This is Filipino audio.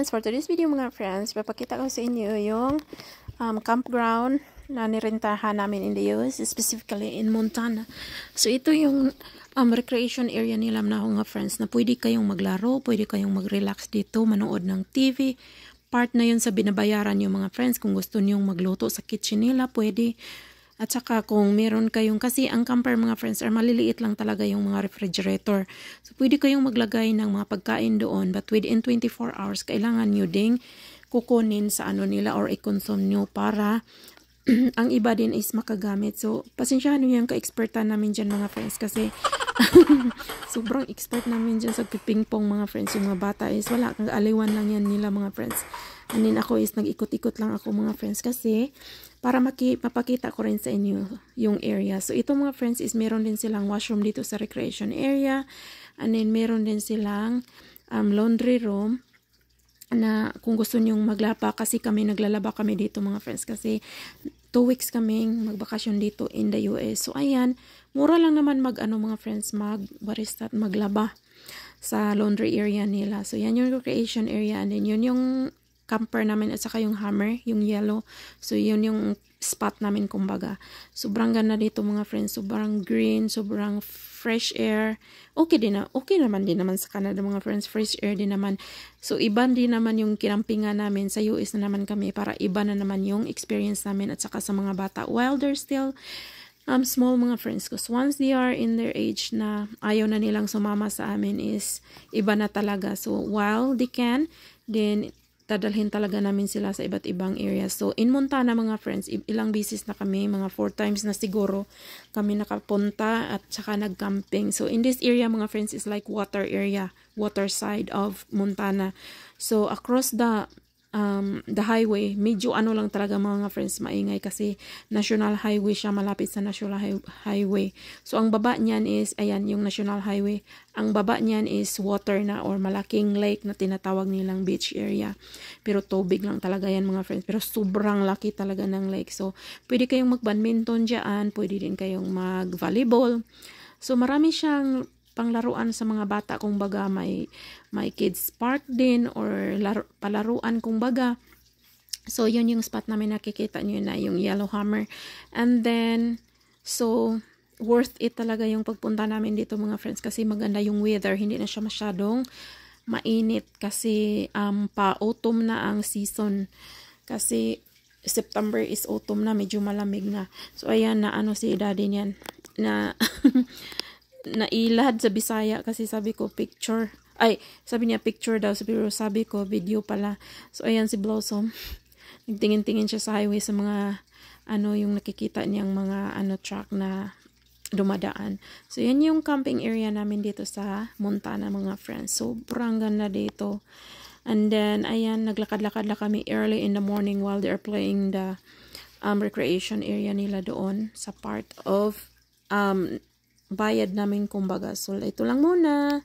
friends, for today's video mga friends, papakita ko sa inyo yung campground na nirentahan namin in the US, specifically in Montana. So ito yung recreation area nila na mga friends na pwede kayong maglaro, pwede kayong mag-relax dito, manood ng TV. Part na yun sa binabayaran yung mga friends. Kung gusto niyong magluto sa kitchen nila, pwede. At saka kung meron kayong, kasi ang camper mga friends are maliliit lang talaga yung mga refrigerator. So pwede kayong maglagay ng mga pagkain doon, but within 24 hours, kailangan nyo ding kukunin sa ano nila or i-consume nyo para ang iba din is makagamit. So pasensyahan nyo yung ka-expertan namin dyan mga friends kasi sobrang expert namin dyan sa ping-pong mga friends. Yung mga bata is wala, aliwan lang yan nila mga friends. And then ako is nag-ikot-ikot lang ako mga friends kasi para mapakita ko rin sa inyo yung area. So ito mga friends is meron din silang washroom dito sa recreation area. And then meron din silang laundry room na kung gusto nyong maglaba, kasi kami naglalaba kami dito mga friends kasi 2 weeks kaming magbakasyon dito in the US. So ayan, mura lang naman mga friends maglaba sa laundry area nila. So yan yung recreation area, and then yun yung camper namin at saka yung hammer, yung yellow. So yun yung spot namin kumbaga. Sobrang ganda dito mga friends, sobrang green, sobrang fresh air. Okay naman sa Canada mga friends, fresh air din naman. So iba din naman yung kinampingan namin sa US na naman kami, para iba na naman yung experience namin at saka sa mga bata while they're still small mga friends, because once they are in their age na ayaw na nilang sumama sa amin is iba na talaga. So while they can, then dadalhin talaga namin sila sa iba't ibang areas. So in Montana mga friends, ilang beses na kami, mga 4 times na siguro kami nakapunta at saka nag-camping. So in this area mga friends is like water area, water side of Montana. So across the highway, medyo ano lang talaga mga friends, maingay kasi national highway siya, malapit sa national highway. So ang baba niyan is, ayan yung national highway, ang baba niyan is water na or malaking lake na tinatawag nilang beach area. Pero tubig lang talaga yan mga friends, pero sobrang laki talaga ng lake. So pwede kayong mag-badminton dyan, pwede din kayong mag-volleyball. So marami siyang panglaruan sa mga bata, kung baga may kids park din or palaruan kung baga. So yun yung spot namin, nakikita nyo na yung Yellowhammer. And then so worth it talaga yung pagpunta namin dito mga friends kasi maganda yung weather, hindi na siya masyadong mainit kasi pa-autumn na ang season, kasi September is autumn na, medyo malamig na. So ayan na si daddy niyan na nailad sa Bisaya kasi sabi ko picture. Ay, sabi niya picture daw, pero sabi ko video pala. So ayan si Blossom. Nagtingin-tingin siya sa highway sa mga yung nakikita niyang mga truck na dumadaan. So yan yung camping area namin dito sa Montana mga friends. Sobrang ganda dito. And then ayan, naglakad-lakad na kami early in the morning while they're playing the recreation area nila doon sa part of bayad namin kumbaga. So ito lang muna.